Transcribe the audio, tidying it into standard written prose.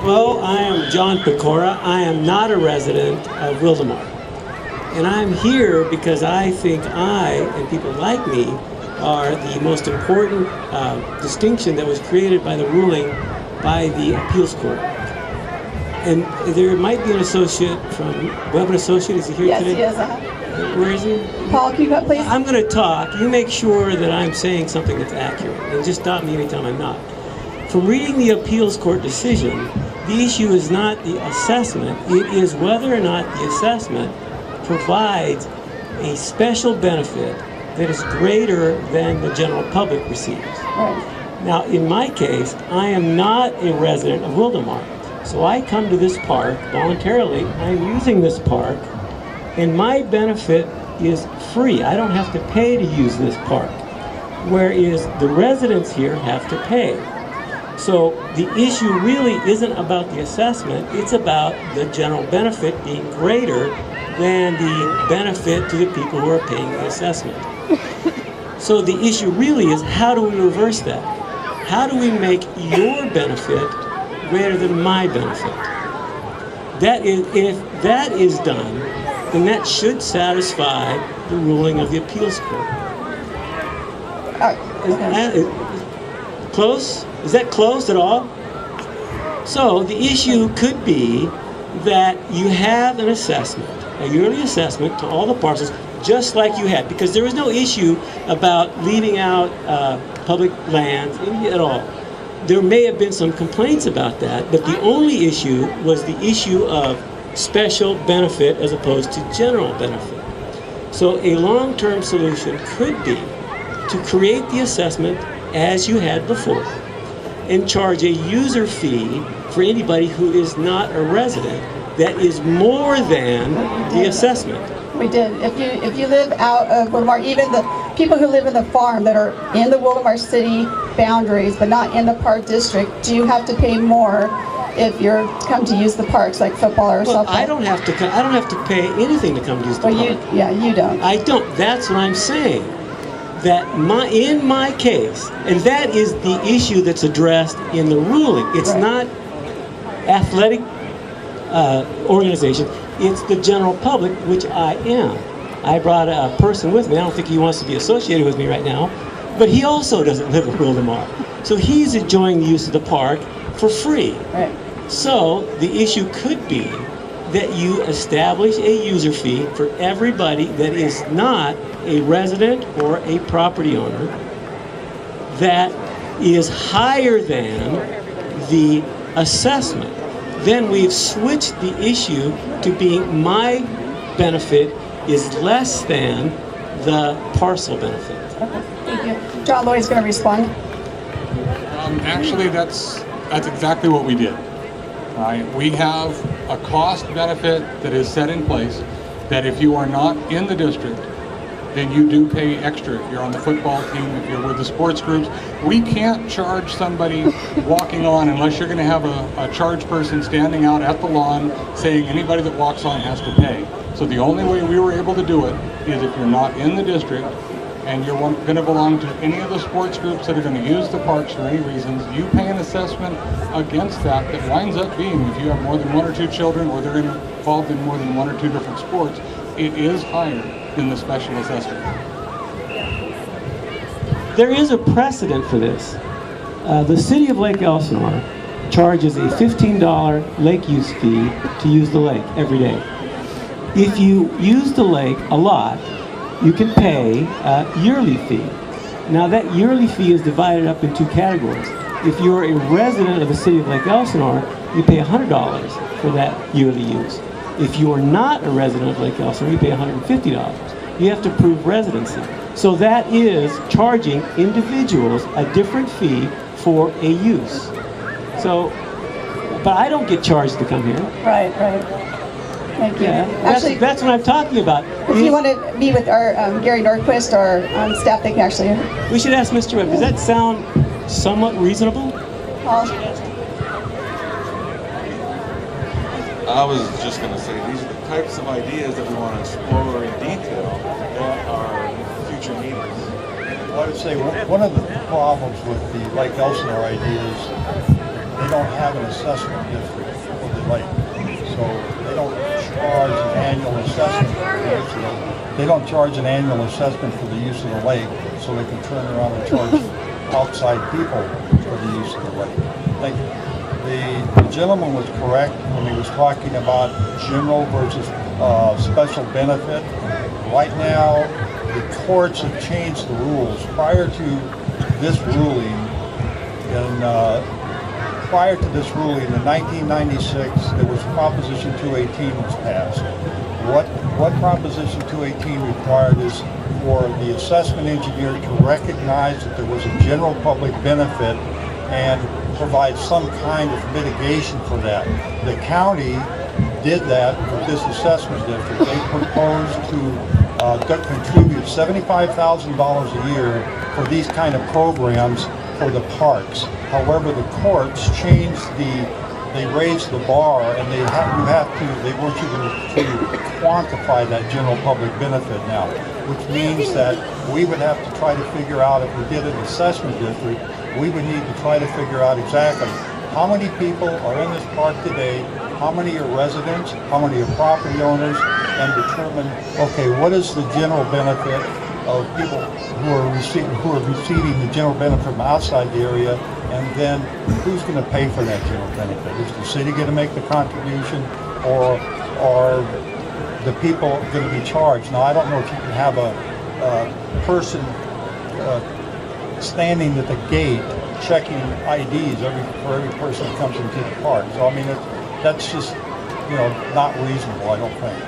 Well, I am John Pecora. I am not a resident of Wildomar. And I'm here because I think I, and people like me, are the most important distinction that was created by the ruling by the appeals court. And there might be an associate from Webb & Associate. Is he here today? Yes, he is. Where is he? Paul, can you come, please? I'm going to talk. You make sure that I'm saying something that's accurate. And just stop me anytime I'm not. From reading the appeals court decision, the issue is not the assessment. It is whether or not the assessment provides a special benefit that is greater than the general public receives. Right. Now, in my case, I am not a resident of Wildomar. So I come to this park voluntarily. I'm using this park, and my benefit is free. I don't have to pay to use this park, whereas the residents here have to pay. So the issue really isn't about the assessment, it's about the general benefit being greater than the benefit to the people who are paying the assessment. So the issue really is, how do we reverse that? How do we make your benefit greater than my benefit? That is, if that is done, then that should satisfy the ruling of the appeals court. Close? Is that close at all? So the issue could be that you have an assessment, a yearly assessment to all the parcels, just like you had, because there was no issue about leaving out public lands at all. There may have been some complaints about that, but the only issue was the issue of special benefit as opposed to general benefit. So a long-term solution could be to create the assessment as you had before and charge a user fee for anybody who is not a resident that is more than the assessment. We did. If you live out of Wildomar, even the people who live in the farm that are in the Wildomar city boundaries but not in the park district, do you have to pay more if you're come to use the parks, like football or softball? I don't have to pay anything to come use the park. You don't. I don't. That's what I'm saying. That in my case, and that is the issue that's addressed in the ruling. It's right. Not athletic organizations. It's the general public, which I am. I brought a person with me. I don't think he wants to be associated with me right now, but he also doesn't live in Wildomar. So he's enjoying the use of the park for free. Right. So the issue could be that you establish a user fee for everybody that is not a resident or a property owner that is higher than the assessment. Then we've switched the issue to being my benefit is less than the parcel benefit. Okay, thank you. John Lloyd's going to respond. Actually, that's exactly what we did. We have a cost benefit that is set in place that if you are not in the district, then you do pay extra. If you're on the football team, if you're with the sports groups, we can't charge somebody walking on unless you're going to have a charge person standing out at the lawn saying anybody that walks on has to pay. So the only way we were able to do it is if you're not in the district and you're going to belong to any of the sports groups that are going to use the parks for any reasons, you pay an assessment against that winds up being, if you have more than one or two children or they're involved in more than one or two different sports, it is higher than the special assessment. There is a precedent for this. The city of Lake Elsinore charges a $15 lake use fee to use the lake every day. If you use the lake a lot, you can pay a yearly fee. Now that yearly fee is divided up in two categories. If you're a resident of the city of Lake Elsinore, you pay $100 for that yearly use. If you are not a resident of Lake Elsinore, you pay $150. You have to prove residency. So that is charging individuals a different fee for a use. So, but I don't get charged to come here. Right. Thank you. Yeah, Actually, that's what I'm talking about. if you want to meet with our Gary Nordquist, our staff, they can actually. We should ask Mr. Webb. Does that sound somewhat reasonable? Paul? I was just going to say, these are the types of ideas that we want to explore in detail at our future meetings. Well, I would say one of the problems with the Lake Elsinore idea is they're don't have an assessment district for the lake. So they don't charge an annual assessment for the use of the, they don't charge an annual assessment for the use of the lake, so they can turn around and charge outside people for the use of the lake. Thank you. The gentleman was correct when he was talking about general versus special benefit. Right now, the courts have changed the rules. Prior to this ruling, in 1996, there was Proposition 218 was passed. What Proposition 218 required is for the assessment engineer to recognize that there was a general public benefit and provide some kind of mitigation for that. The county did that with this assessment district. They proposed to contribute $75,000 a year for these kind of programs for the parks. However, the courts changed they raised the bar, and they want you to quantify that general public benefit now, which means that we would have to try to figure out, if we did an assessment district, we would need to try to figure out exactly how many people are in this park today, how many are residents, how many are property owners, and determine, okay, what is the general benefit of people who are receiving the general benefit from outside the area, and then who's going to pay for that general benefit? Is the city going to make the contribution, or are the people going to be charged? Now, I don't know if you can have a person standing at the gate checking IDs for every person that comes into the park. So I mean, that's just not reasonable, I don't think.